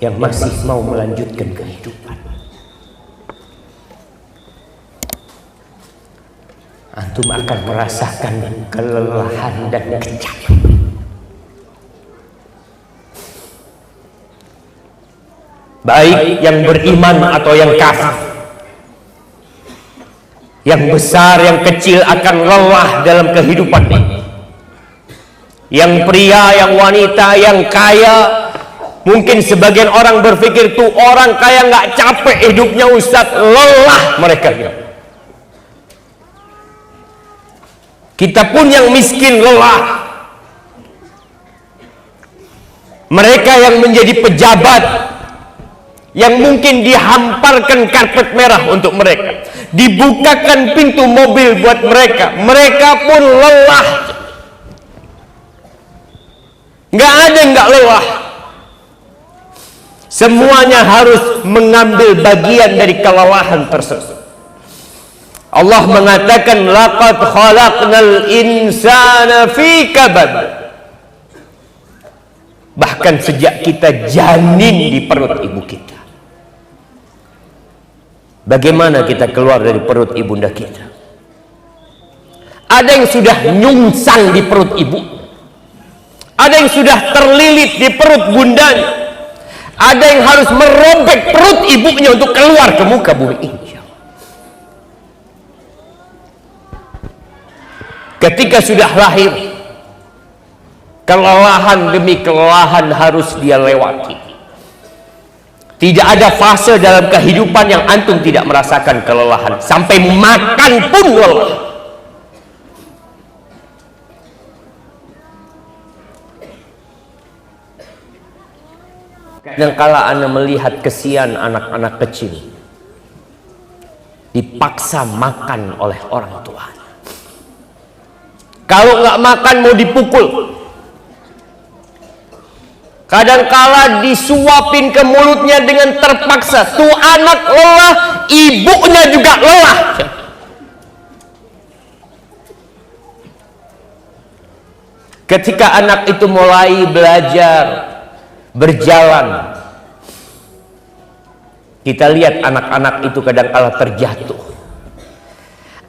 yang masih mau melanjutkan kehidupan. Antum akan merasakan kelelahan dan kecapean. Baik yang beriman atau yang kafir, yang besar yang kecil akan lelah dalam kehidupan ini. Yang pria, yang wanita, yang kaya. Mungkin sebagian orang berpikir tuh orang kaya nggak capek hidupnya Ustaz, lelah mereka. Kita pun yang miskin lelah. Mereka yang menjadi pejabat, yang mungkin dihamparkan karpet merah untuk mereka, dibukakan pintu mobil buat mereka, mereka pun lelah. Nggak ada yang nggak lelah. Semuanya harus mengambil bagian dari kelelahan tersebut. Allah mengatakan laqad khalaqnal insana fi kabad. Bahkan sejak kita janin di perut ibu kita. Bagaimana kita keluar dari perut ibunda kita? Ada yang sudah nyungsang di perut ibu. Ada yang sudah terlilit di perut bundanya. Ada yang harus merobek perut ibunya untuk keluar ke muka bumi ini. Ketika sudah lahir, kelelahan demi kelelahan harus dia lewati. Tidak ada fase dalam kehidupan yang antum tidak merasakan kelelahan. Sampai makan pun lelah. Dan kala anda melihat kesian anak-anak kecil dipaksa makan oleh orang tua. Kalau nggak makan mau dipukul. Kadangkala disuapin ke mulutnya dengan terpaksa. Tuh anak lelah, ibunya juga lelah. Ketika anak itu mulai belajar berjalan, kita lihat anak-anak itu kadang-kala terjatuh.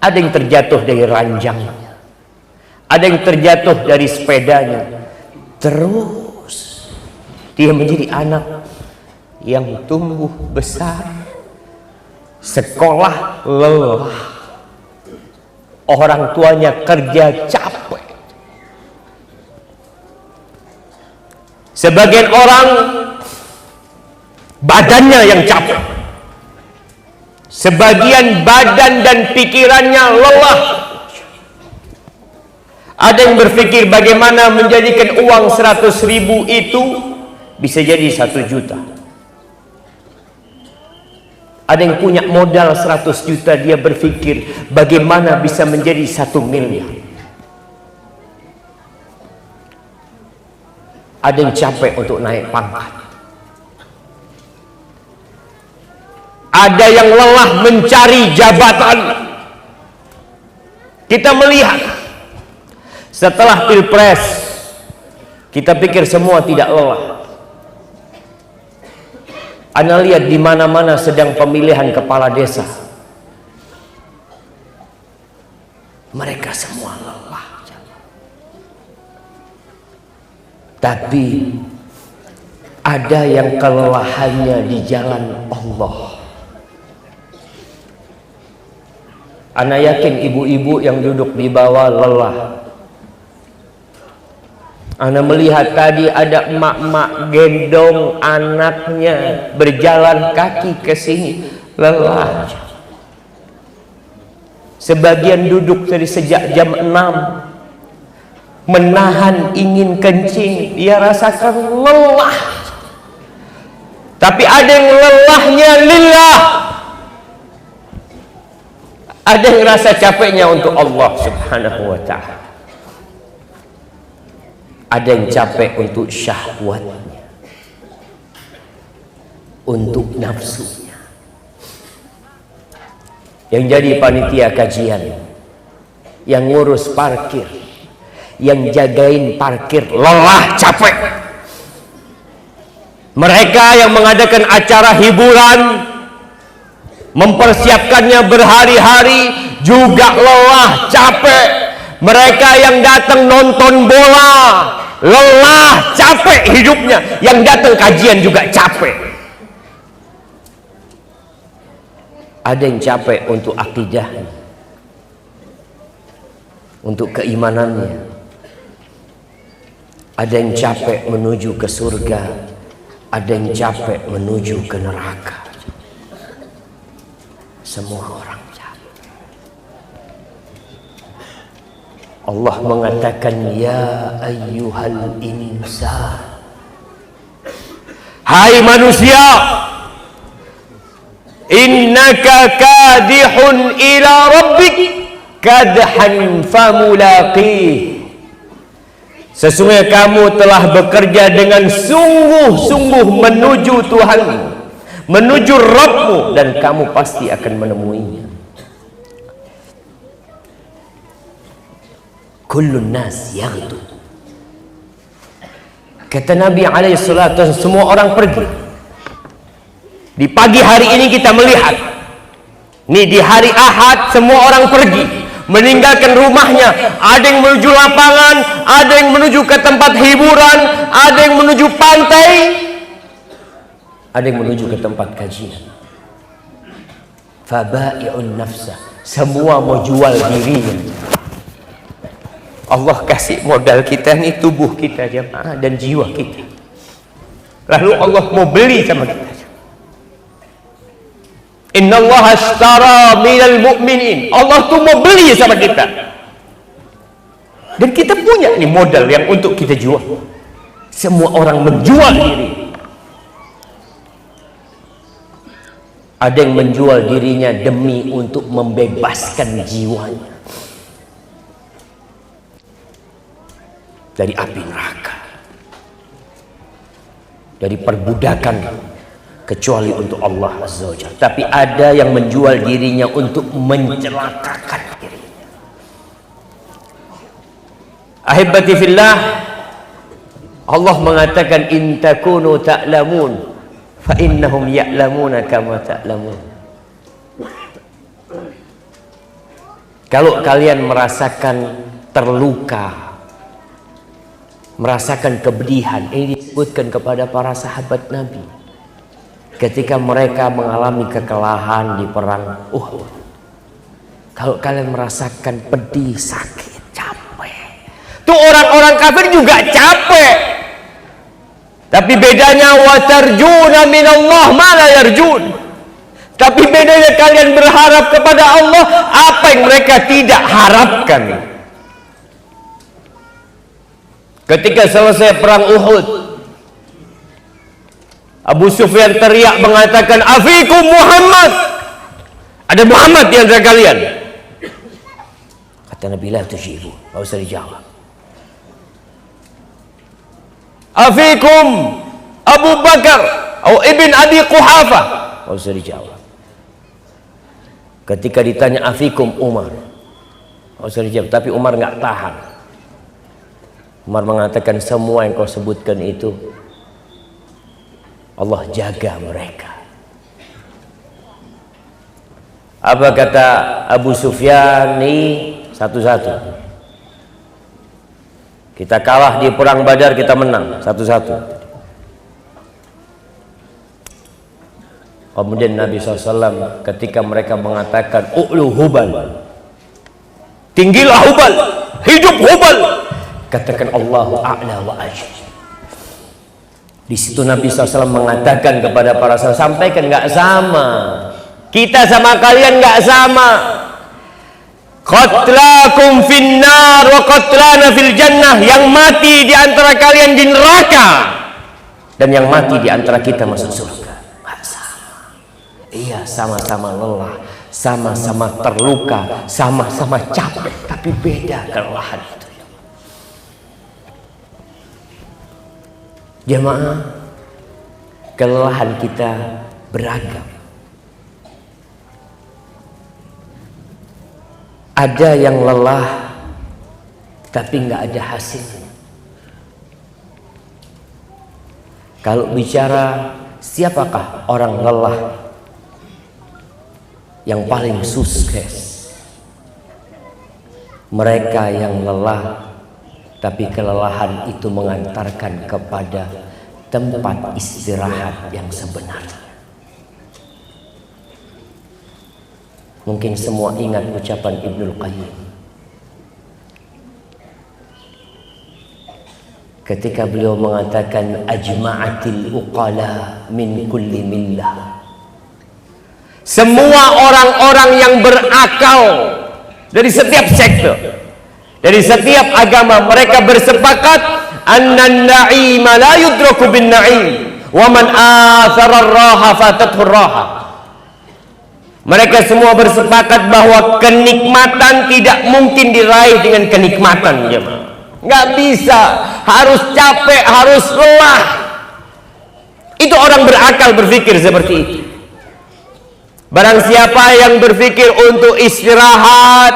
Ada yang terjatuh dari ranjangnya, ada yang terjatuh dari sepedanya. Terus dia menjadi anak yang tumbuh besar, sekolah lelah, orang tuanya kerja capek. Sebagian orang badannya yang capek, sebagian badan dan pikirannya lelah. Ada yang berpikir bagaimana menjadikan uang 100.000 itu bisa jadi 1 juta. Ada yang punya modal 100 juta, dia berpikir bagaimana bisa menjadi 1 miliar. Ada yang capek untuk naik pangkat. Ada yang lelah mencari jabatan. Kita melihat setelah pilpres, kita pikir semua tidak lelah. Anda lihat di mana-mana sedang pemilihan kepala desa, mereka semua lelah. Tapi ada yang kelelahannya di jalan Allah. Ana yakin ibu-ibu yang duduk di bawah lelah. Ana melihat tadi ada emak-emak gendong anaknya berjalan kaki ke sini, lelah. Sebagian duduk dari sejak jam 6. Menahan ingin kencing, dia rasakan lelah. Tapi ada yang lelahnya lillah, ada yang rasa capeknya untuk Allah subhanahu wa ta'ala, ada yang capek untuk syahwatnya, untuk nafsunya. Yang jadi panitia kajian, yang ngurus parkir, yang jagain parkir lelah, capek. Mereka yang mengadakan acara hiburan, mempersiapkannya berhari-hari, juga lelah, capek. Mereka yang datang nonton bola, lelah, capek hidupnya. Yang datang kajian juga capek. Ada yang capek untuk akidahnya, untuk keimanannya. Ada yang capek menuju ke surga, ada yang capek menuju ke neraka. Semua orang capek. Allah mengatakan, ya ayyuhal insan, hai manusia, innaka kadihun ila rabbik kadhan famulaqih. Sesungguhnya kamu telah bekerja dengan sungguh-sungguh menuju Tuhanmu, menuju Rabbmu, dan kamu pasti akan menemuinya. Kullun nas yaghdu. Kata Nabi alaihi salatu, semua orang pergi. Di pagi hari ini kita melihat, nih di hari Ahad semua orang pergi, meninggalkan rumahnya. Ada yang menuju lapangan, ada yang menuju ke tempat hiburan, ada yang menuju pantai, ada yang menuju ke tempat kajian. Fabai'un nafsa, semua mau jual dirinya. Allah kasih modal kita nih, tubuh kita jemaah dan jiwa kita. Lalu Allah mau beli sama kita. Innallaha ashtara minal mu'minin. Allah tuh mau beli sama kita. Dan kita punya nih modal yang untuk kita jual. Semua orang menjual diri. Ada yang menjual dirinya demi untuk membebaskan jiwanya dari api neraka, dari perbudakan, kecuali untuk Allah Azza wa Jalla. Tapi ada yang menjual dirinya untuk mencelakakan dirinya. Ahibati fillah, Allah mengatakan, in takunu ta'lamun fa innahum ya'lamuna kama ta'lamun. Kalau kalian merasakan terluka, merasakan kepedihan, ini disebutkan kepada para sahabat Nabi ketika mereka mengalami kekalahan di perang Uhud. Kalau kalian merasakan pedih, sakit, capek, tuh orang-orang kafir juga capek. Tapi bedanya, wa tarjuna minallah ma la yarjun. Tapi bedanya kalian berharap kepada Allah apa yang mereka tidak harapkan. Ketika selesai perang Uhud, Abu Sufyan teriak mengatakan, afikum Muhammad, ada Muhammad di antara kalian. Kata Nabi, la tujibu, tidak usah dijawab. Afikum Abu Bakar atau Ibn Abi Quhafa, tidak usah dijawab. Ketika ditanya afikum Umar, tidak usah dijawab. Tapi Umar nggak tahan. Umar mengatakan, semua yang kau sebutkan itu Allah jaga mereka. Apa kata Abu Sufyan? Nih satu-satu. Kita kalah di perang Badar, kita menang satu-satu. Kemudian Nabi SAW ketika mereka mengatakan, u'lu Hubal, tinggilah Hubal, hidup Hubal, katakan Allahu a'la wa ajal. Di situ Nabi SAW mengatakan kepada para sahabat, sampaikan, nggak sama, kita sama kalian nggak sama. Qatlakum finnar wa qatlana fil jannah. Yang mati di antara kalian di neraka, dan yang mati di antara kita masuk surga. Nggak sama. Iya, sama-sama lelah, sama-sama terluka, sama-sama capek, tapi beda kelelahan itu. Jemaah, kelelahan kita beragam. Ada yang lelah tapi nggak ada hasilnya. Kalau bicara siapakah orang lelah yang paling sukses? Mereka yang lelah, tapi kelelahan itu mengantarkan kepada tempat istirahat yang sebenarnya. Mungkin semua ingat ucapan Ibnul Qayyim ketika beliau mengatakan ajma'atil uqala min kulli millah. Semua orang-orang yang berakal dari setiap sektor, dari setiap agama, mereka bersepakat annan na'ima la yudraku bin na'im wa man athara ar-raha fatathu ar-raha. Mereka semua bersepakat bahwa kenikmatan tidak mungkin diraih dengan kenikmatan, jemaah. Nggak bisa, harus capek, harus lelah. Itu orang berakal berpikir seperti itu. Barang siapa yang berpikir untuk istirahat,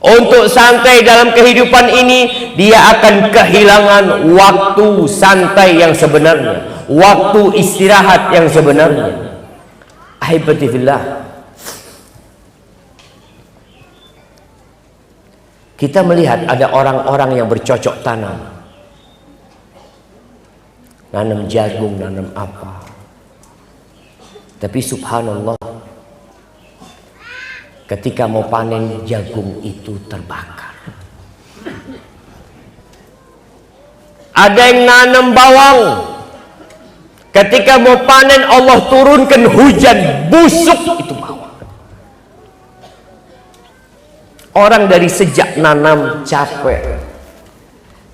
untuk santai dalam kehidupan ini, dia akan kehilangan waktu santai yang sebenarnya, waktu istirahat yang sebenarnya. Ahibati fillah, kita melihat ada orang-orang yang bercocok tanam, nanam jagung, nanam apa, tapi subhanallah, ketika mau panen jagung itu terbakar. Ada yang nanam bawang, ketika mau panen Allah turunkan hujan, busuk itu bawang. Orang dari sejak nanam capek,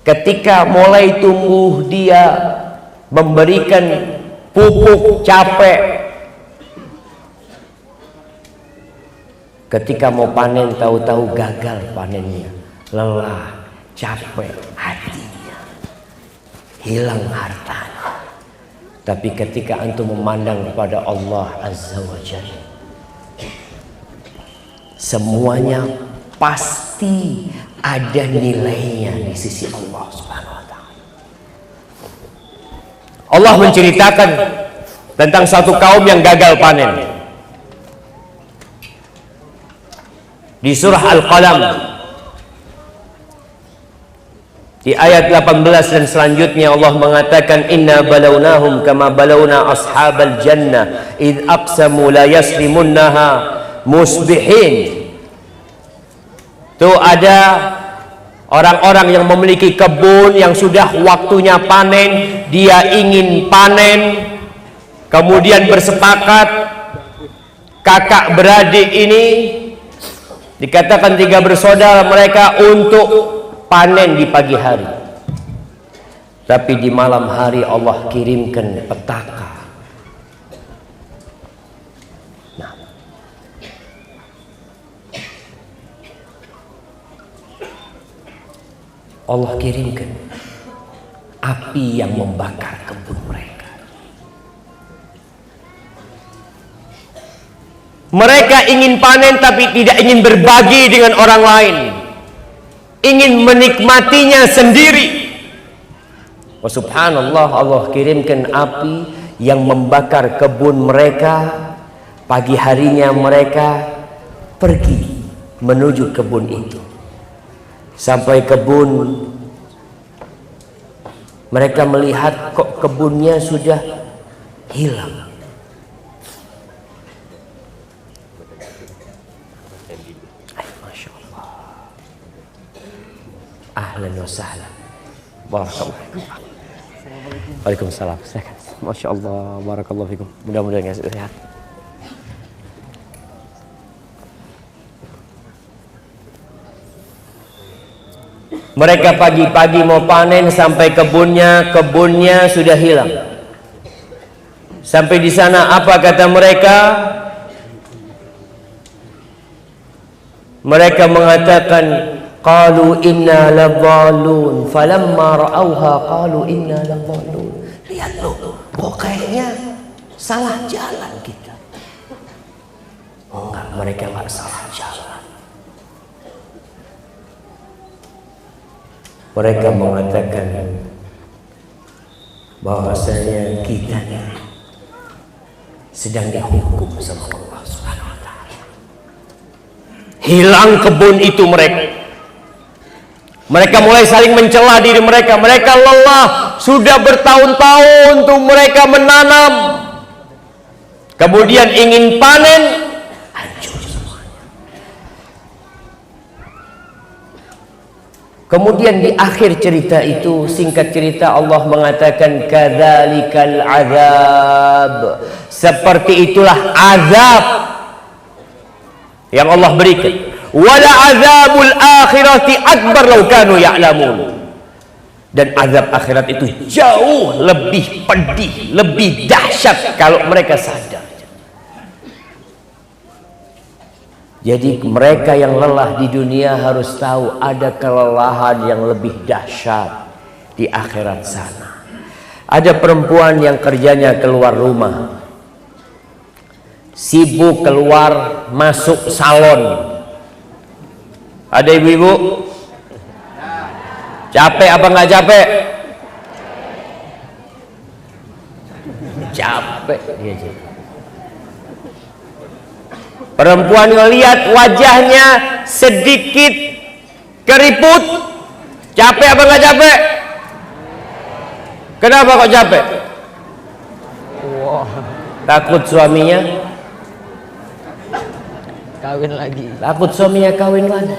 ketika mulai tumbuh dia memberikan pupuk capek, ketika mau panen tahu-tahu gagal panennya, lelah, capek hatinya, hilang hartanya. Tapi ketika antum memandang kepada Allah Azza wa Jalla, semuanya pasti ada nilainya di sisi Allah Subhanahu wa taala. Allah menceritakan tentang satu kaum yang gagal panen di surah Al-Qalam di ayat 18 dan selanjutnya. Allah mengatakan inna balawnahum kama balawna ashabal jannah id aqsamu la yasrimunnaha musbihin. Tuh ada orang-orang yang memiliki kebun yang sudah waktunya panen, dia ingin panen, kemudian bersepakat kakak beradik ini, dikatakan 3 bersaudara mereka, untuk panen di pagi hari. Tapi di malam hari Allah kirimkan petaka. Nah, Allah kirimkan api yang membakar kebun mereka. Mereka ingin panen tapi tidak ingin berbagi dengan orang lain, ingin menikmatinya sendiri. Oh subhanallah, Allah kirimkan api yang membakar kebun mereka. Pagi harinya mereka pergi menuju kebun itu. Sampai kebun, mereka melihat kok kebunnya sudah hilang. Masya Allah. Ahlan wa sahlan. Barakallah. Waalaikumsalam. Masya Allah. Barakallahu fikum. Mudah-mudahan sehat. Mereka pagi-pagi mau panen sampai kebunnya sudah hilang. Sampai di sana apa kata mereka? Mereka mengatakan qalu inna ladallun falamma ra'awha qalu inna ladallun. Lihat loh, kayaknya salah jalan kita. Oh enggak, mereka enggak salah jalan. Mereka mengatakan bahwasanya kita sedang dihukum sama Allah Subhanahu wa taala. Hilang kebun itu mereka mulai saling mencela diri mereka. Mereka lelah, sudah bertahun-tahun untuk mereka menanam, kemudian ingin panen, hancur semuanya. Kemudian di akhir cerita itu, singkat cerita, Allah mengatakan kadzalikal azab, seperti itulah azab yang Allah berikan. Wala azabul akhirati akbar law kanu ya'lamun. Dan azab akhirat itu jauh lebih pedih, lebih dahsyat kalau mereka sadar. Jadi mereka yang lelah di dunia harus tahu ada kelelahan yang lebih dahsyat di akhirat sana. Ada perempuan yang kerjanya keluar rumah, sibuk keluar masuk salon. Ada ibu-ibu? Capek apa nggak capek? Capek dia. Perempuan ngelihat wajahnya sedikit keriput, capek apa nggak capek? Kenapa kok capek? Takut suaminya kawin lagi. Takut suaminya kawin lagi.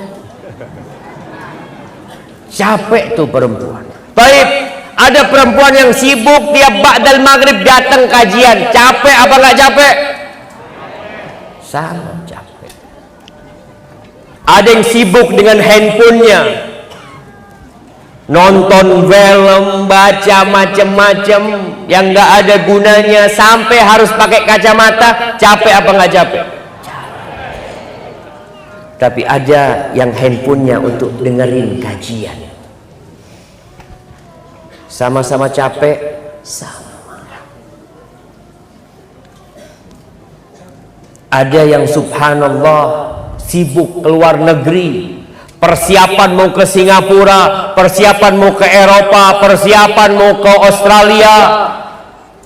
Capek tuh perempuan. Baik, ada perempuan yang sibuk tiap ba'dal maghrib datang kajian. Capek apa nggak capek? Sama capek. Ada yang sibuk dengan handphonenya, nonton film, baca macam-macam yang nggak ada gunanya, sampai harus pakai kacamata. Capek apa nggak capek? Tapi ada yang handphonenya untuk dengerin kajian. Sama-sama capek, sama. Ada yang subhanallah sibuk keluar negeri, persiapan mau ke Singapura, persiapan mau ke Eropa, persiapan mau ke Australia.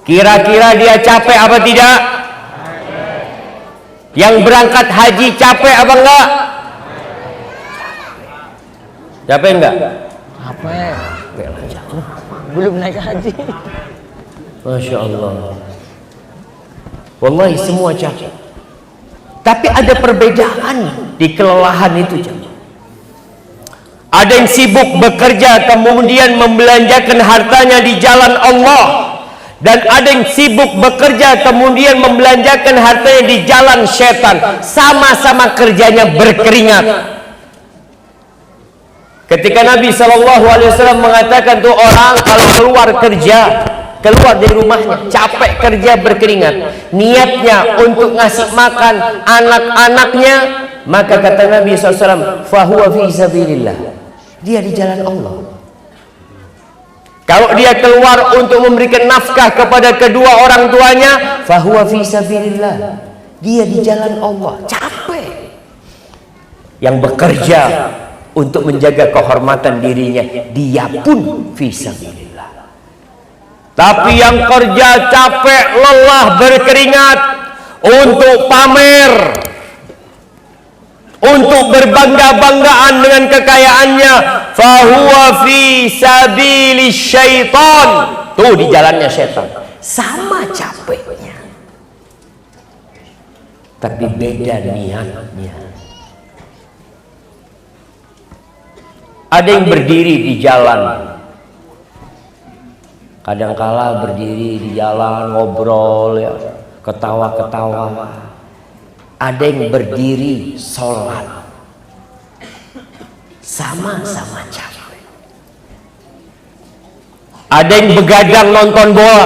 Kira-kira dia capek apa tidak? Yang berangkat haji capek apa enggak? Capek enggak? Capek. Belum naik haji. Masya Allah. Wallahi semua capek. Tapi ada perbedaan di kelelahan itu. Ada yang sibuk bekerja kemudian membelanjakan hartanya di jalan Allah, dan ada yang sibuk bekerja kemudian membelanjakan hartanya di jalan setan. Sama-sama kerjanya berkeringat. Ketika Nabi SAW mengatakan tuh orang kalau keluar kerja, keluar dari rumahnya, capek kerja berkeringat, niatnya untuk ngasih makan anak-anaknya, maka kata Nabi SAW, fahuwa fi sabilillah, dia di jalan Allah. Kalau dia keluar untuk memberikan nafkah kepada kedua orang tuanya, fahuwa fi sabilillah, dia di jalan Allah. Capek. Yang bekerja untuk menjaga kehormatan dirinya, dia pun fi sabilillah. Tapi yang kerja capek, lelah, berkeringat untuk pamer, untuk berbangga-banggaan dengan kekayaannya, fahuwa fi sabilis syaitan, tuh di jalannya syaitan. Sama capeknya, tapi beda niatnya. Ada yang berdiri di jalan, kadangkala berdiri di jalan ngobrol ya, ketawa-ketawa. Ada yang berdiri sholat, sama-sama capek. Ada yang begadang nonton bola,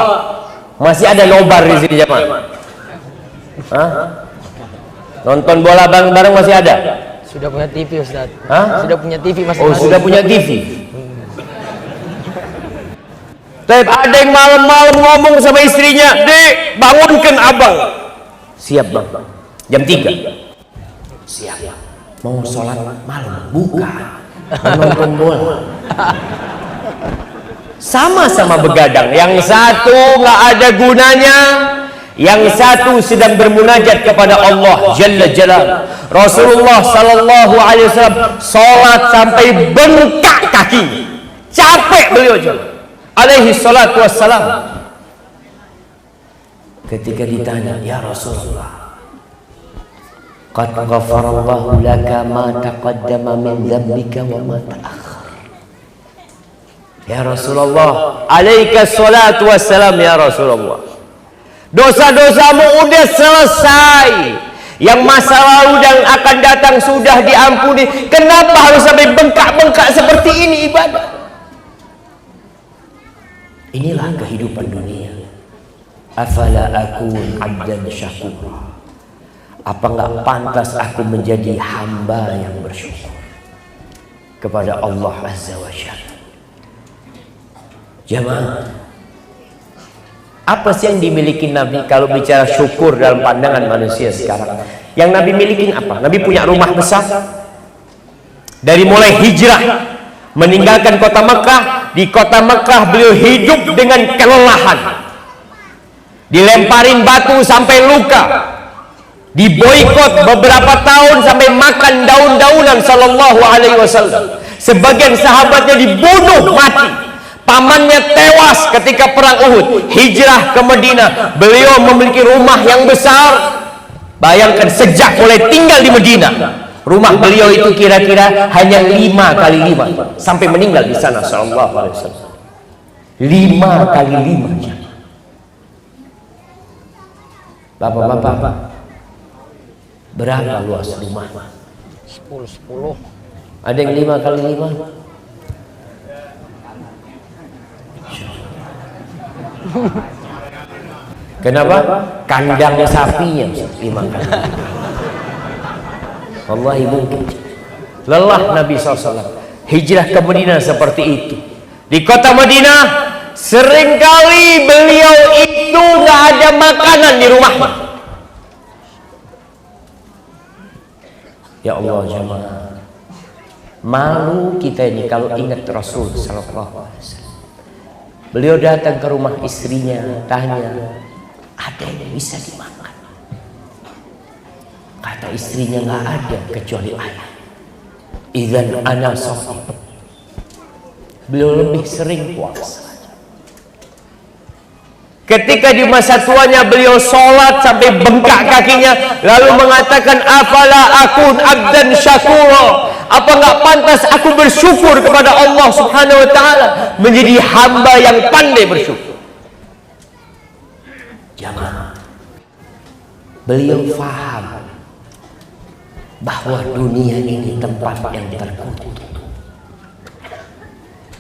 masih ada nobar di sini jemaah. Hah? Nonton bola bareng-bareng masih ada? Sudah punya TV Ustaz. Hah? Sudah punya TV Oh, masing-masing. sudah punya TV. Tapi ada yang malam-malam ngomong sama istrinya, "Dek, bangunkan abang." Siap bang. Jam 3. Siap. Mau sholat malam? Bukan. Nonton bola. Sama-sama begadang. Yang satu nggak ada gunanya, yang satu sedang bermunajat kepada Allah Jalla Jalal. Rasulullah Sallallahu Alaihi Wasallam sholat sampai bengkak kaki, capek beliau alaihi salatu wassalam. Ketika ditanya, ya Rasulullah, qad ghafarallahu laka ma taqaddama min dzambika wa ma ta'akhkhar. Ya Rasulullah, alaika salatu wassalam ya Rasulullah, dosa-dosamu udah selesai, yang masa lalu dan akan datang sudah diampuni. Kenapa harus sampai bengkak-bengkak seperti ini ibadah? Inilah kehidupan dunia. Afala akun abdan syakur. Apa enggak pantas aku menjadi hamba yang bersyukur kepada Allah Azza wa Jalla? Jamaah, apa sih yang dimiliki Nabi kalau bicara syukur dalam pandangan manusia sekarang? Yang Nabi miliki apa? Nabi punya rumah besar. Dari mulai hijrah meninggalkan kota Mekah, di kota Mekah beliau hidup dengan kelelahan, dilemparin batu sampai luka, diboikot beberapa tahun sampai makan daun-daunan sallallahu alaihi wasallam. Sebagian sahabatnya dibunuh mati. Pamannya tewas ketika perang Uhud. Hijrah ke Madinah, beliau memiliki rumah yang besar. Bayangkan, sejak mulai tinggal di Madinah, rumah beliau itu kira-kira hanya 5 kali 5 sampai meninggal di sana sallallahu alaihi wasallam. 5 kali 5. Bapak-bapak, berapa luas rumah? 10. Ada yang 5 kali 5? Kenapa? Kandang sapinya 5 kali. Wallahi mungkin. Lelah Nabi SAW. Hijrah ke Madinah seperti itu. Di kota Madinah, seringkali beliau itu nggak ada makanan di rumahnya. Ya Allah jemaah, malu kita ini kalau ingat Rasul Sallallahu Alaihi Wasallam. Beliau datang ke rumah istrinya, tanya, ada yang bisa dimakan? Kata istrinya, nggak ada kecuali ayam. Idzan ana shaim. Beliau lebih sering puasa. Ketika di masa tuanya beliau sholat sampai bengkak kakinya, lalu mengatakan, afala akun abdan syakura. Apa nggak pantas aku bersyukur kepada Allah Subhanahu wa Ta'ala, menjadi hamba yang pandai bersyukur? Jangan. Beliau faham bahwa dunia ini tempat yang terkutuk.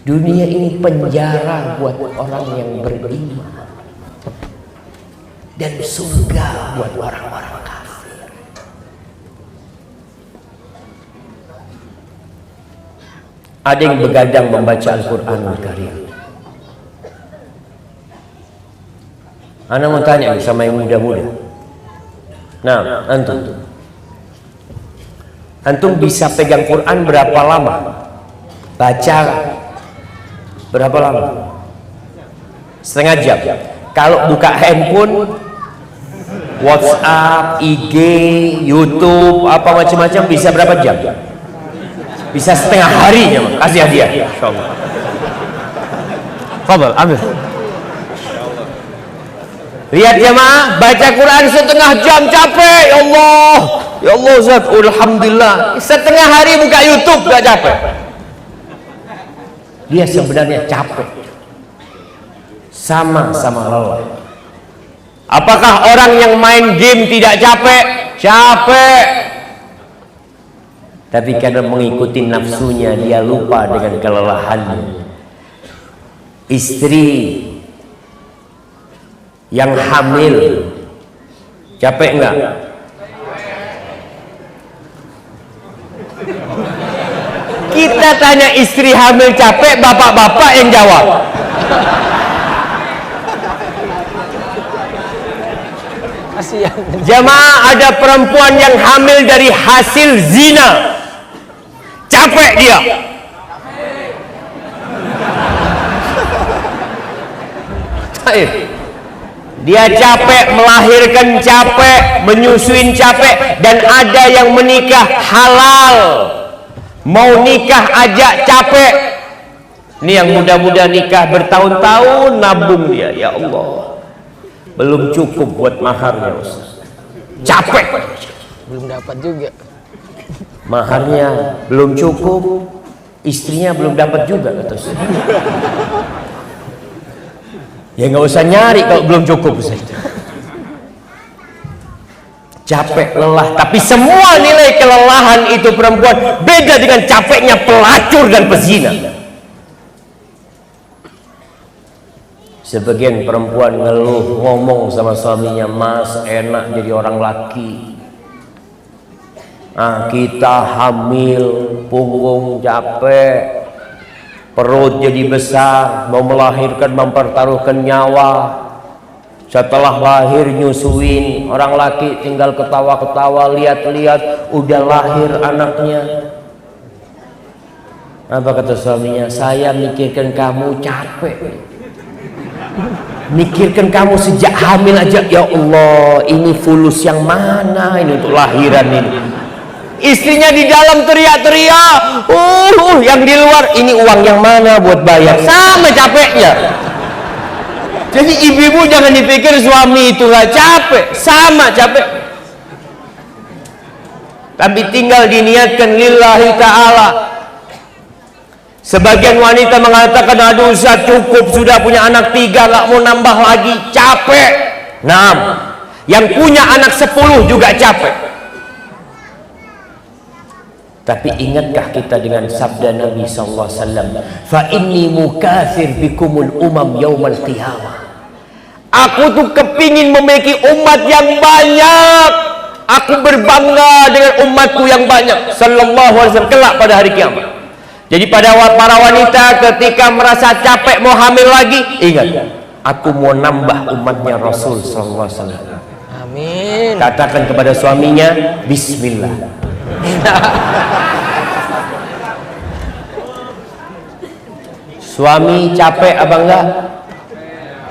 Dunia ini penjara buat orang yang beriman, dan surga buat orang-orang kafir. Ada yang begadang membaca Al-Quranul Karim. Ana mau tanya sama yang muda-muda. Nah, antum bisa pegang Quran berapa lama? Baca berapa lama? Setengah jam. Kalau buka handphone, WhatsApp, IG, YouTube, apa macam-macam, bisa berapa jam? Bisa setengah hari ya, kasih hadiah. Insyaallah. Fadhal, ambil. Lihat jemaah, baca Quran setengah jam capek. Ya Allah, ya Allah Ustaz, alhamdulillah. Setengah hari buka YouTube gak capek. Dia sebenarnya capek. Sama-sama lelah. Apakah orang yang main game tidak capek? Capek. Tapi karena mengikuti nafsunya, dia lupa dengan kelelahannya. Istri yang hamil capek enggak? Kita tanya istri hamil capek, bapak-bapak yang jawab. Jamaah, ada perempuan yang hamil dari hasil zina, capek dia. Dia capek, melahirkan capek, menyusuin capek, dan ada yang menikah halal, mau nikah aja capek. Ini yang muda-muda nikah bertahun-tahun nabung dia, ya Allah, belum cukup buat maharnya, Ustaz. Capek, Belum dapat juga. maharnya belum cukup, istrinya belum dapat juga, kata Ustaz. Ya nggak usah nyari kalau belum cukup, Ustaz. Capek, lelah, tapi semua nilai kelelahan itu perempuan beda dengan capeknya pelacur dan pezina. Sebagian perempuan ngeluh, ngomong sama suaminya, "Mas, enak jadi orang laki. Kita hamil, punggung capek, perut jadi besar, mau melahirkan mempertaruhkan nyawa. Setelah lahir nyusuin, orang laki tinggal ketawa-ketawa, lihat-lihat, udah lahir anaknya." Apa kata suaminya? "Saya mikirkan kamu capek. Mikirkan kamu sejak hamil aja. Ya Allah, ini fulus yang mana ini untuk lahiran ini?" Istrinya di dalam teriak-teriak, yang di luar, "Ini uang yang mana buat bayar?" Sama capeknya. Jadi ibu-ibu jangan dipikir suami itu gak capek, sama capek. Tapi tinggal diniatkan lillahi ta'ala. Sebagian wanita mengatakan, "Aduh Ustaz, cukup, sudah punya anak 3, gak mau nambah lagi, capek." Nah, yang punya anak 10 juga capek. Tapi ingatkah kita dengan sabda Nabi SAW, "Fa inni mukathir bikumul umam yaumal qiyamah." Aku tuh kepingin memiliki umat yang banyak. Aku berbangga dengan umatku yang banyak. Sallallahu alaihi wasallam kelak pada hari kiamat. Jadi pada para wanita ketika merasa capek mau hamil lagi, ingat, aku mau nambah umatnya Rasul sallallahu alaihi wasallam. Amin. Katakan kepada suaminya, "Bismillah." Suami capek apa enggak?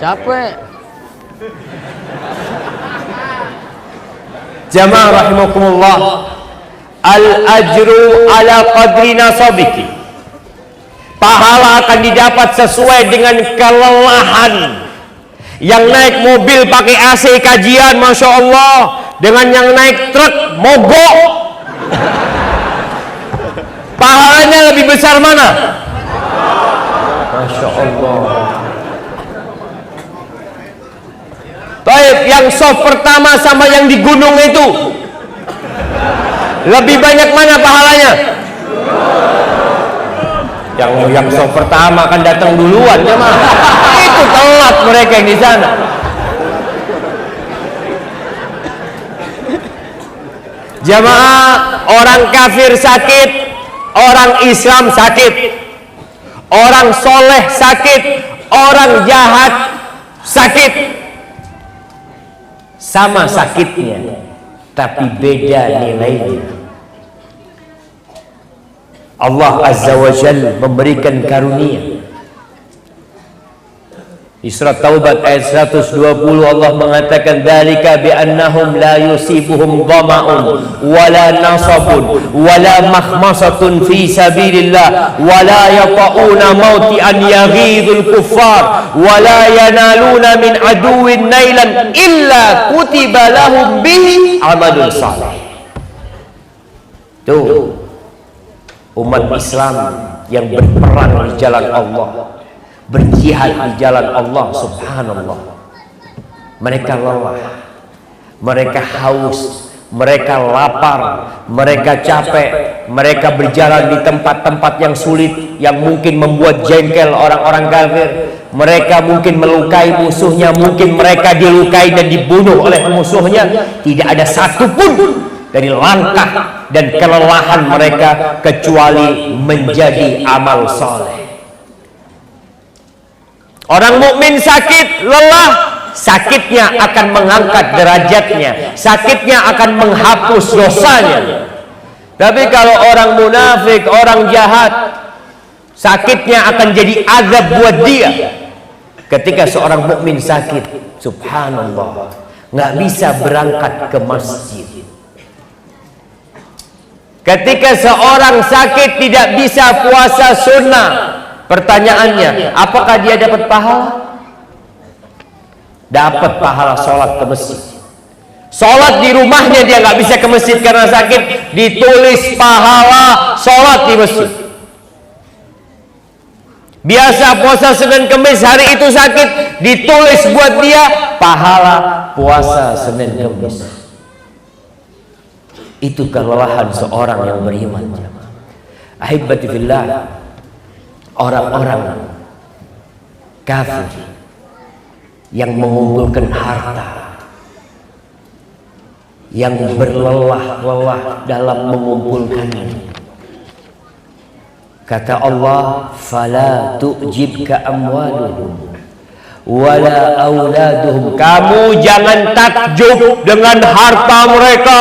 Capek. Jamaah rahimakumullah, al-ajru ala qadri nasabiki. Pahala akan didapat sesuai dengan kelelahan. Yang naik mobil pakai AC kajian, Masya Allah, dengan yang naik truk mogok, pahalanya lebih besar mana? Masya Allah. Baik, yang soft pertama sama yang di gunung itu, lebih banyak mana pahalanya? Yang soft pertama kan datang duluan, ya mah. Itu telat mereka yang di sana. Jamaah, orang kafir sakit, orang Islam sakit, orang soleh sakit, orang jahat sakit. Sama sakitnya, tapi beda nilainya. Allah Azza wa Jalla memberikan karunia. Di surat Taubat ayat 120 Allah mengatakan, "Dzalika bi annahum la yusibuhum dhama'un wala nasabun wala makhmasatun fi sabilillah wala yata'una mawti'an yaghidul kuffar wala yanaluna min aduwwin nailan illa kutiba lahum bihi amalun salih." Tuh, umat Islam yang berperang di jalan Allah, berjihad di jalan Allah subhanallah. Mereka lelah, mereka haus, mereka lapar, mereka capek, mereka berjalan di tempat-tempat yang sulit, yang mungkin membuat jengkel orang-orang kafir. Mereka mungkin melukai musuhnya, mungkin mereka dilukai dan dibunuh oleh musuhnya. Tidak ada satupun dari langkah dan kelelahan mereka kecuali menjadi amal saleh. Orang mukmin sakit, lelah, sakitnya akan mengangkat derajatnya, sakitnya akan menghapus dosanya. Tapi kalau orang munafik, orang jahat, sakitnya akan jadi azab buat dia. Ketika seorang mukmin sakit, subhanallah, nggak bisa berangkat ke masjid. Ketika seorang sakit tidak bisa puasa sunnah, pertanyaannya, apakah dia dapat pahala? Dapat pahala sholat ke masjid. Sholat di rumahnya dia nggak bisa ke masjid karena sakit, ditulis pahala sholat di masjid. Biasa puasa Senin Kemis, hari itu sakit, ditulis buat dia pahala puasa Senin Kemis. Itu kelelahan seorang yang beriman. Ahibati fillah, orang-orang kafir yang mengumpulkan harta, yang berlelah-lelah dalam mengumpulkannya. Kata Allah, fala tu'jibka amwaluhum wala auladuhum. Kamu jangan takjub dengan harta mereka.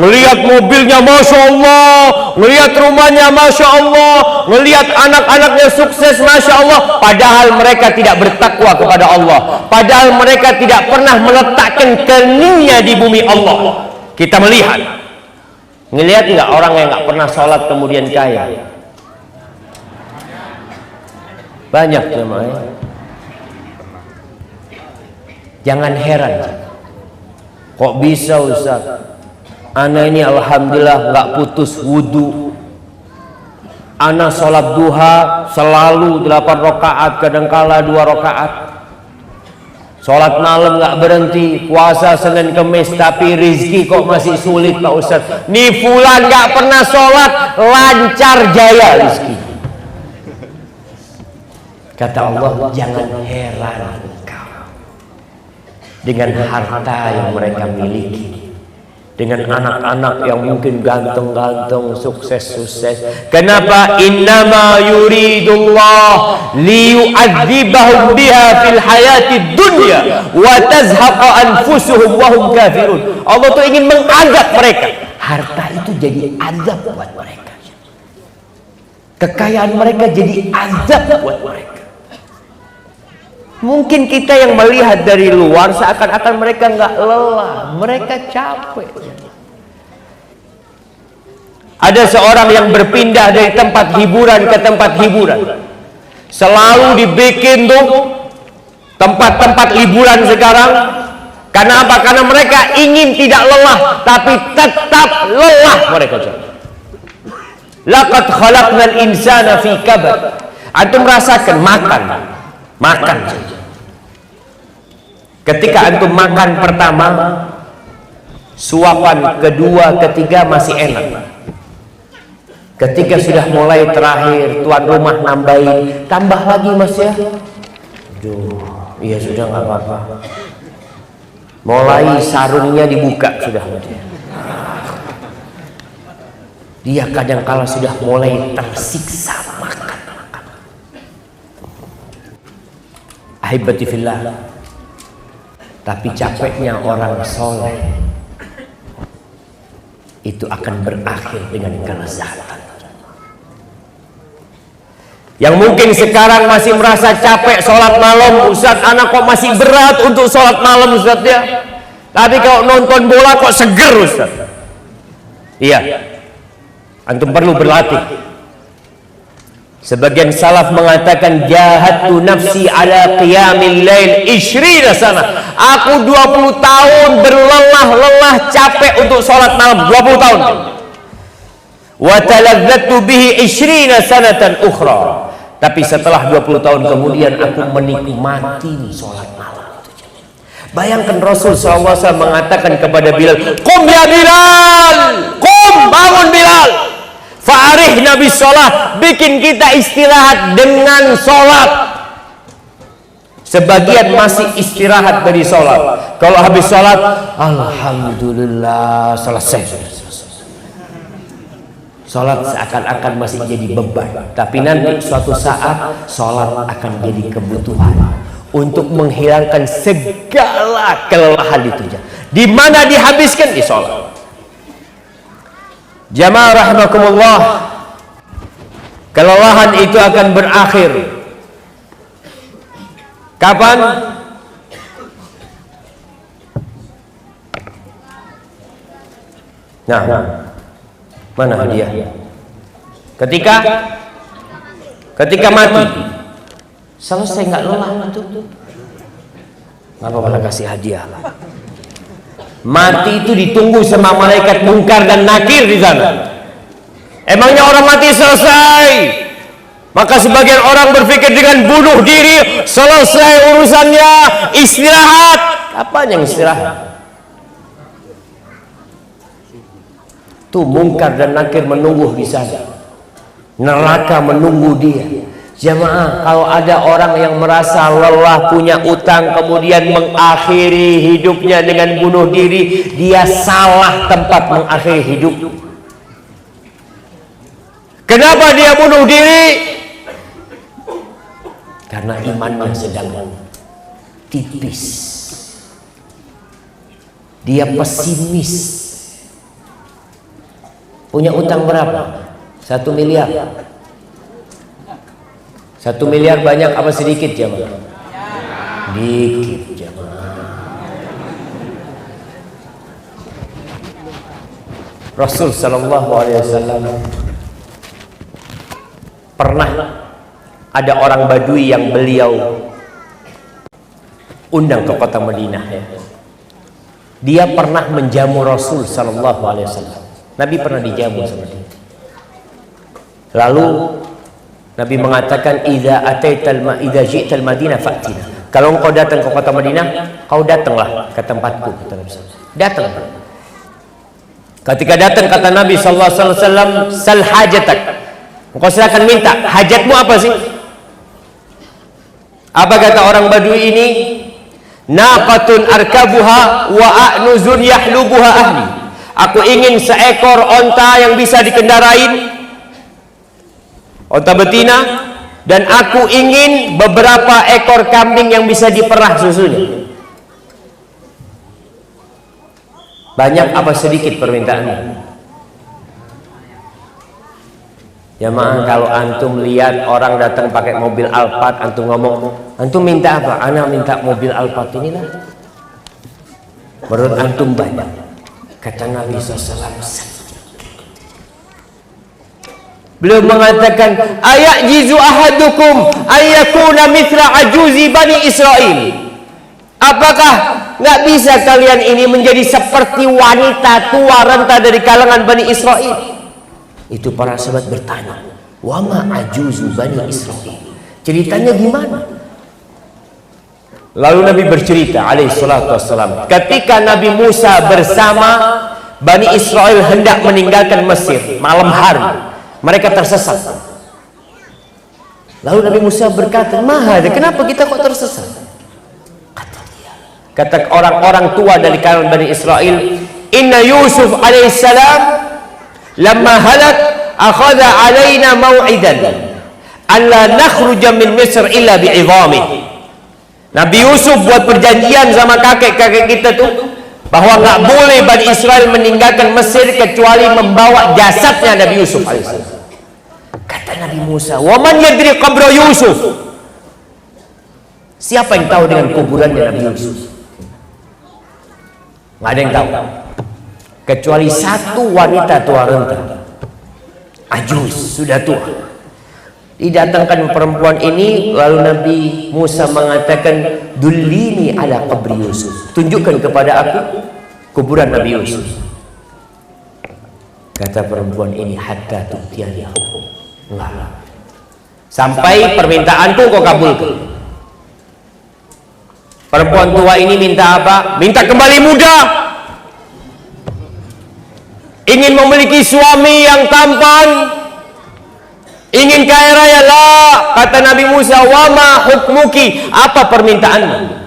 Ngelihat mobilnya Masya Allah, ngelihat rumahnya Masya Allah, ngelihat anak-anaknya sukses Masya Allah, padahal mereka tidak bertakwa kepada Allah, padahal mereka tidak pernah meletakkan keningnya di bumi Allah. Kita melihat, ngelihat nggak orang yang nggak pernah sholat kemudian kaya? Banyak jemaah. Jangan heran, kok bisa Ustaz? Ana ini alhamdulillah nggak putus wudu. Ana sholat duha selalu 8 rakaat, kadangkala 2 rakaat. Sholat malam nggak berhenti, puasa Senin Kemis, tapi rizki kok masih sulit Pak Ustaz. Nih fulan nggak pernah sholat, lancar jaya rizki. Kata Allah, jangan heran engkau dengan harta yang mereka miliki, dengan anak-anak yang mungkin ganteng-ganteng, sukses-sukses. Kenapa? Innama yuridullah liyu'adzibahum biha fil hayati dunya wa tazhaqa anfusuhum wa hum kafirun. Allah tuh ingin mengazab mereka. Harta itu jadi azab buat mereka. Kekayaan mereka jadi azab buat mereka. Mungkin kita yang melihat dari luar seakan-akan mereka nggak lelah, mereka capek. Ada seorang yang berpindah dari tempat hiburan ke tempat hiburan. Selalu dibikin tuh tempat-tempat liburan sekarang. Karena apa? Karena mereka ingin tidak lelah, tapi tetap lelah mereka. Laqad khalaqnal insana fi kabad. Antum rasakan makan. Ketika antum makan pertama, suapan kedua, ketiga masih enak. Ketika sudah mulai terakhir, tuan rumah nambahin, tambah lagi mas ya. Aduh, iya sudah nggak apa-apa. Mulai sarungnya dibuka sudah. Dia kadang-kala sudah mulai tersiksa makan. Ahibati fillah, tapi capeknya orang soleh itu akan berakhir dengan kelezatan. Yang mungkin sekarang masih merasa capek sholat malam, Ustaz, anak kok masih berat untuk sholat malam Ustaz ya. Tapi kalau nonton bola kok seger Ustaz. Iya, antum perlu berlatih. Sebagian salaf mengatakan jahadtu nafsi ala qiyamil lail 20 sana. Aku 20 tahun berlelah-lelah capek untuk sholat malam, 20 tahun. Wa taladzatu bihi 20 sanatan ukhra. Tapi setelah 20 tahun kemudian aku menikmati sholat malam. Bayangkan Rasul SAW mengatakan kepada Bilal, "Qum ya Bilal, qum, bangun Bilal. Fa'arih Nabi sholat, bikin kita istirahat dengan sholat." Sebagian masih istirahat dari sholat. Kalau habis sholat, alhamdulillah selesai. Sholat seakan-akan masih jadi beban. Tapi nanti suatu saat sholat akan jadi kebutuhan untuk menghilangkan segala kelelahan itu. Di mana dihabiskan? Di sholat. Jamaah rahimakumullah, kelelahan itu akan berakhir Kapan? Nah, mana hadiah? Ketika mati, selesai nggak lelah itu. Ngapa malah kasih hadiah lah? Mati itu ditunggu sama malaikat mungkar dan nakir di sana. Emangnya orang mati selesai? Maka sebagian orang berpikir dengan bunuh diri selesai urusannya, istirahat. Apaan yang istirahat? Tuh mungkar dan nakir menunggu di sana. Neraka menunggu dia. Jamaah, kalau ada orang yang merasa lelah, punya utang, kemudian mengakhiri hidupnya dengan bunuh diri, dia salah tempat mengakhiri hidup. Kenapa dia bunuh diri? Karena imannya sedang tipis. Dia pesimis. Punya utang berapa? 1 miliar. 1 miliar banyak apa sedikit jamaah? Dikit jamaah. Rasul sallallahu alaihi wasallam pernah ada orang Badui yang beliau undang ke kota Madinah ya. Dia pernah menjamu Rasul sallallahu alaihi wasallam. Nabi pernah dijamu sama dia. Lalu Nabi mengatakan idza ji'tal Madinah fa'tina. Kalau engkau datang ke kota Madinah, kau datanglah ke tempatku, kata Nabi. Datang. Ketika datang kata Nabi sallallahu alaihi wasallam, sal hajatak. Engkau silakan minta, hajatmu apa sih? Apa kata orang Badui ini? Naqatun arkabuha wa a'nuzun yahlubuha ahli. Aku ingin seekor onta yang bisa dikendarain, onta betina, dan aku ingin beberapa ekor kambing yang bisa diperah susunya. Banyak apa sedikit permintaannya? Jamaah, kalau antum lihat orang datang pakai mobil Alphard, antum ngomong, antum minta apa? Ana minta mobil Alphard inilah. Menurut antum banyak. Kata Nabi SAW, beliau mengatakan, ayajizu ahadukum ayyakuna mithla ajuzi bani Israel. Apakah nggak bisa kalian ini menjadi seperti wanita tua renta dari kalangan Bani Israel? Itu para sahabat bertanya, wa ma ajuzu bani Israel, ceritanya gimana? Lalu Nabi bercerita alaihi salatu wassalam, ketika Nabi Musa bersama Bani Israel hendak meninggalkan Mesir malam hari, mereka tersesat. Lalu Nabi Musa berkata, "Mahada, kenapa kita kok tersesat?" Kata orang-orang tua dari kalangan Bani Israel, "Inna Yusuf alaihissalam lamma halak akhadha alaina mau'idan an la nakhruja min Misr illa bi'idhamih." Nabi Yusuf buat perjanjian sama kakek-kakek kita tuh bahwa nggak boleh Bani Israel meninggalkan Mesir kecuali membawa jasadnya Nabi Yusuf alaihissalam. Kata Nabi Musa, "Wa man yadri qabra Yusuf?" Siapa yang tahu dengan kuburannya Nabi Yusuf? Nggak ada yang tahu kecuali satu wanita tua renta, ajuz, sudah tua. Didatangkan perempuan ini, lalu Nabi Musa mengatakan, "Dullini ala qabri Yusuf." Tunjukkan kepada aku kuburan Nabi Yusuf. Kata perempuan ini, "Hatta tu'tiyani hukum." Enggak. Sampai permintaanku kau kabulkan. Perempuan tua ini minta apa? Minta kembali muda. Ingin memiliki suami yang tampan, ingin kaya raya. Lah, kata Nabi Musa, "Wa ma hukmuki?" Apa permintaanmu?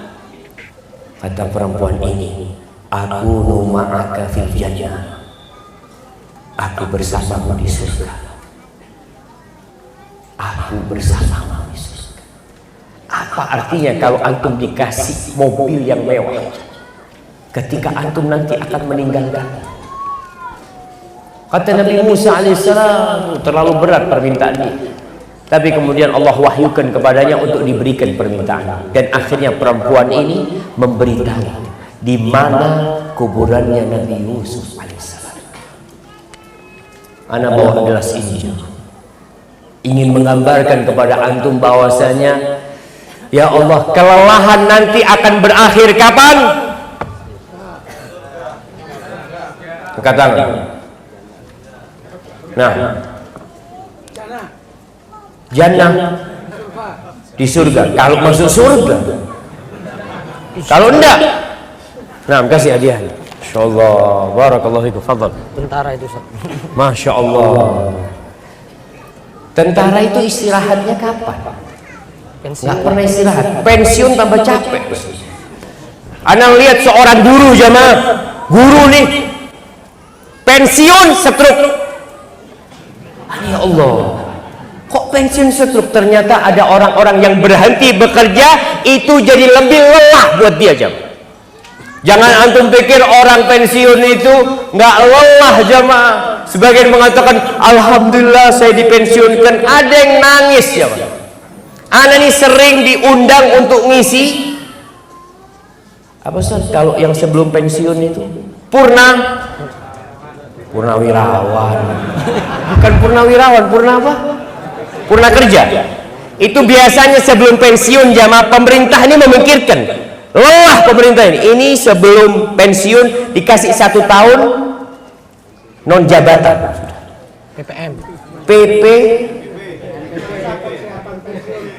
Kata perempuan ini, "Aku ma'aka fil jannah." Aku bersamamu di surga. Aku bersamamu di surga. Apa artinya kalau antum dikasih mobil yang mewah ketika antum nanti akan meninggalkan? Kata Nabi Musa alaihissalam, terlalu berat permintaan ini. Tapi kemudian Allah wahyukan kepadanya untuk diberikan permintaan, dan akhirnya perempuan ini memberitahu di mana kuburannya Nabi Yusuf alaihissalam. Ana bawa gelas ini ingin menggambarkan kepada antum bahwasanya, ya Allah, kelelahan nanti akan berakhir kapan? Angkat tangan. Nah, jannah di surga. Kalau masuk surga, kalau enggak, nah kasih hadiah. Insyaallah, barakallahu fikum. Fadhal. Tentara itu, Ustaz. Masya Allah. Tentara itu istirahatnya kapan? Nggak pernah istirahat. Pensiun tambah capek. Ana lihat seorang guru jamaah, guru nih pensiun stroke. Ya Allah, kok pensiun stroke? Ternyata ada orang-orang yang berhenti bekerja itu jadi lebih lelah buat dia jamaah. Jangan antum pikir orang pensiun itu nggak lelah jamaah. Sebagian mengatakan alhamdulillah saya dipensiunkan, ada yang nangis jamaah. Ana ini sering diundang untuk ngisi apa Ustaz, kalau yang sebelum pensiun itu purnawirawan. Bukan purnawirawan, purna apa? Purna kerja. Itu biasanya sebelum pensiun jamaah. Pemerintah ini memikirkan, lelah pemerintah ini sebelum pensiun dikasih 1 tahun non jabatan, PPM, PP,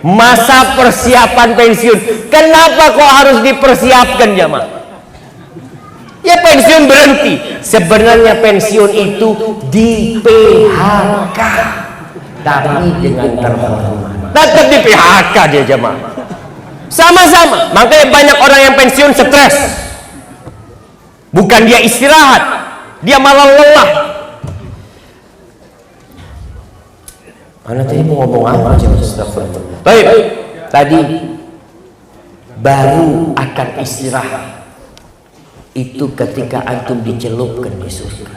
masa persiapan pensiun. Kenapa kok harus dipersiapkan jamaah? Ya pensiun berhenti. Sebenarnya pensiun itu di PHK, tapi dengan terhormat. Tetap di PHK dia jamaah. Sama-sama. Makanya banyak orang yang pensiun stres. Bukan dia istirahat, dia malah lelah. Anak tadi mau ngomong apa aja? Baik. Tadi baru akan istirahat itu ketika antum dicelupkan di surga.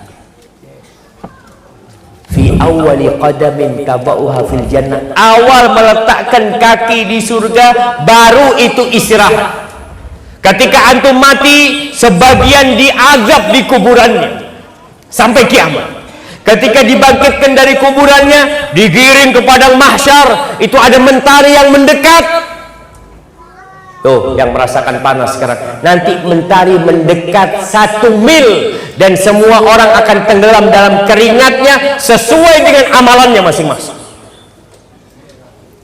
Fi awwali qadamin tabauha fil jannah. Awal meletakkan kaki di surga baru itu istirahat. Ketika antum mati, sebagian diazab di kuburannya sampai kiamat. Ketika dibangkitkan dari kuburannya, digiring ke padang mahsyar, itu ada mentari yang mendekat. Tuh, yang merasakan panas sekarang. Nanti mentari mendekat 1 mil dan semua orang akan tenggelam dalam keringatnya sesuai dengan amalannya masing-masing.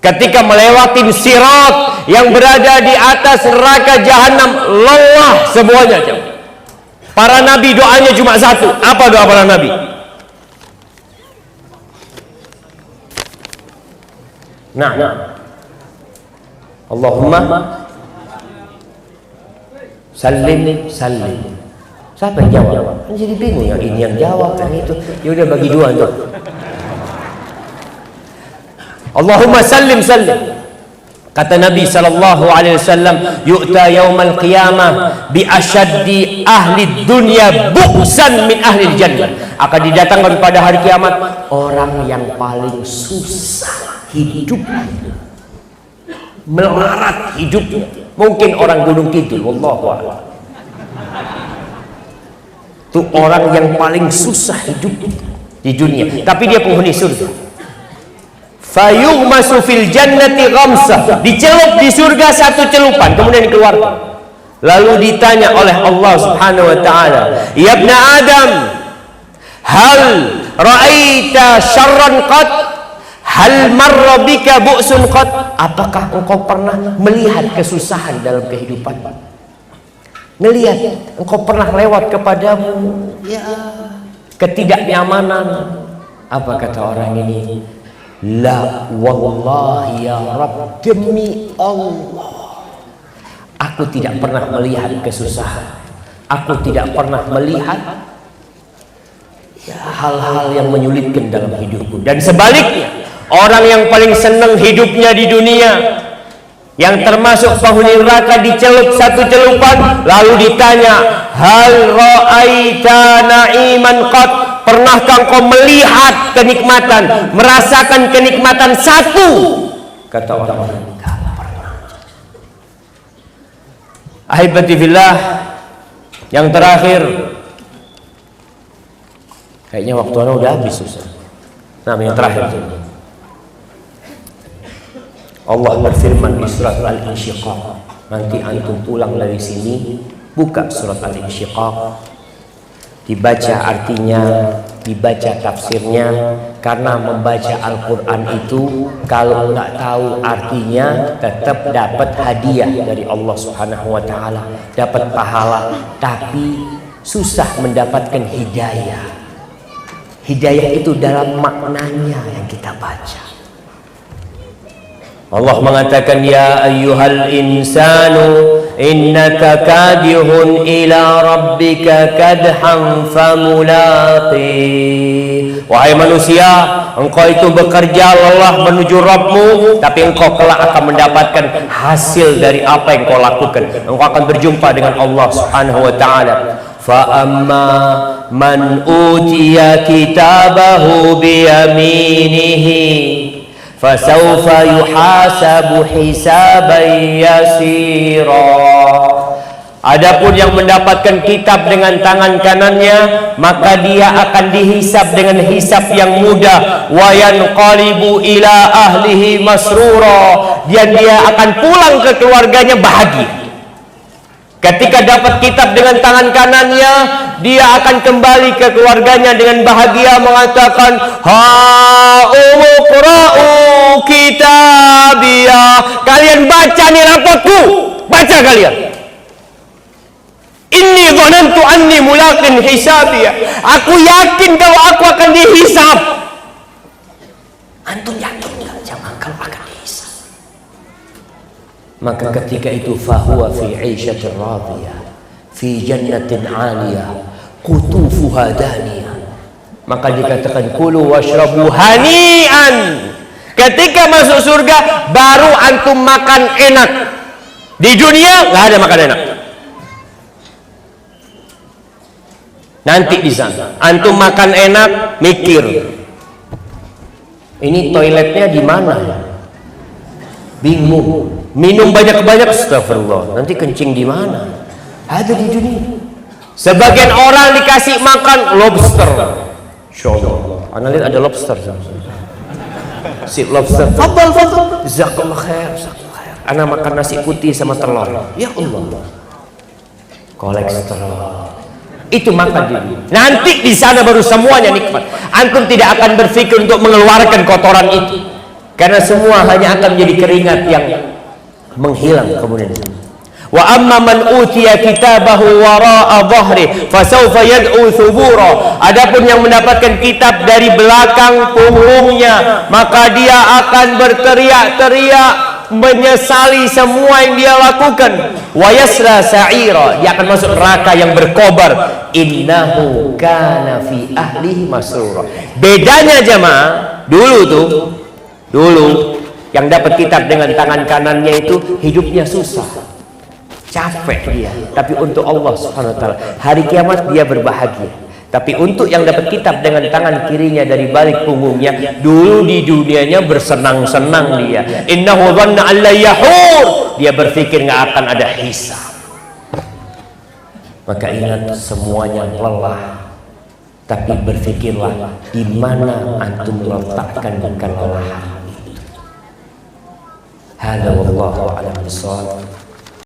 Ketika melewati sirat yang berada di atas neraka jahanam, lelah semuanya. Para nabi doanya cuma satu. Apa doa para nabi? Nah, Allahumma salim salim. Siapa yang jawab? Kan jadi bingung, yang ini yang jawab, yang itu. Ya udah bagi dua tuh. Allahumma salim salim. Kata Nabi sallallahu alaihi wasallam, yu'ta yaumal qiyamah bi asyaddi ahli dunya bu'san min ahli jannah. Akan didatangkan pada hari kiamat orang yang paling susah hidupnya, melarat hidupnya. Mungkin orang Gunung Kidul, wallahu a'lam. Itu orang yang paling susah hidup di dunia, tapi dia penghuni surga. Fayughmasu fil jannati ghamsah, dicelup di surga 1 celupan, kemudian dikeluarkan. Lalu ditanya oleh Allah Subhanahu wa taala, "Ya ibna Adam, hal ra'aita syarran qad? Hal marra bika bu'sun qad?" Apakah engkau pernah melihat kesusahan dalam kehidupan? Melihat engkau pernah lewat kepadamu ya ketidaknyamanan? Apa kata orang ini? La wallahi ya Rabb, demi Allah aku tidak pernah melihat kesusahan. Aku tidak pernah melihat hal-hal yang menyulitkan dalam hidupku. Dan sebaliknya, orang yang paling senang hidupnya di dunia, yang termasuk penghuni neraka, dicelup 1 celupan, lalu ditanya, hal ra'aita na'iman qad? Pernahkah engkau melihat kenikmatan, merasakan kenikmatan satu? Kata orang, tidak pernah. Ahibati fillah, yang terakhir, kayaknya waktunya udah habis, Ustaz. Nah, yang terakhir, Allah berfirman di surat Al-Insyiqaq. Nanti antum pulang dari sini, buka surat Al-Insyiqaq, dibaca artinya, dibaca tafsirnya. Karena membaca Al-Quran itu kalau nggak tahu artinya tetap dapat hadiah dari Allah Subhanahu wa Ta'ala, dapat pahala, tapi susah mendapatkan hidayah. Hidayah itu dalam maknanya yang kita baca. Allah mengatakan, ya ayyuhal insanu innaka kadihun ila rabbika kadhan famulaqih. Wahai manusia, engkau itu bekerja lelah menuju Rabbmu, tapi engkau kelak akan mendapatkan hasil dari apa yang kau lakukan. Engkau akan berjumpa dengan Allah Subhanahu wa Ta'ala. Fa amma man utiya kitabahu biyaminihi fasawfa yuhasabu hisaban yasira. Adapun yang mendapatkan kitab dengan tangan kanannya, maka dia akan dihisab dengan hisab yang mudah. Wa yanqalibu ila ahlihi masrura, dan dia akan pulang ke keluarganya bahagia. Ketika dapat kitab dengan tangan kanannya, dia akan kembali ke keluarganya dengan bahagia, mengatakan, ha umqra'u kitabiyah, kalian baca nih rapotku, baca kalian. Inni dhanantu anni mulaqin hisabiyah, aku yakin kalau aku akan dihisab. Antum yakin nggak jamaah kalau akan dihisab? Maka ketika itu fahuwa fi 'ishatir radiyah fi jannatin 'aliyah qutufuha daniyah. Maka dikatakan kulu washrabu hani'an. Ketika masuk surga baru antum makan enak. Di dunia nggak ada makan enak. Nanti di sana antum makan enak, mikir, ini toiletnya di mana ya? Bingung. Minum banyak-banyak, astagfirullah, nanti kencing di mana? Ada di dunia. Sebagian orang dikasih makan lobster. Insyaallah. Ana lihat ada lobster. Si lobster. Fadal. Jazakallah khair. Ana makan nasi putih sama telur. Ya Allah. Kolesterol. Itu makan dia. Nanti di sana baru semuanya nikmat. Antum tidak akan berpikir untuk mengeluarkan kotoran itu, karena semua hanya akan menjadi keringat yang menghilang kemudian. Wa amma man utiya kitabahu wara'a dhahri fasawfa yad'u thubura. Adapun yang mendapatkan kitab dari belakang punggungnya, maka dia akan berteriak-teriak menyesali semua yang dia lakukan. Wa yasla sa'ira, dia akan masuk neraka yang berkobar. Innahu kana fi ahlihi masrura. Bedanya jamaah, dulu yang dapat kitab dengan tangan kanannya itu hidupnya susah, capek dia, tapi untuk Allah Subhanahu wa Ta'ala hari kiamat dia berbahagia. Tapi untuk yang dapat kitab dengan tangan kirinya dari balik punggungnya, dulu di dunianya bersenang-senang dia. Innahu dhanna an la yahur, dia berpikir nggak akan ada hisab. Maka ingat, semuanya lelah, tapi berpikirlah di mana antum meletakkan kelelahan itu. Hada wallahu a'lam bishawab.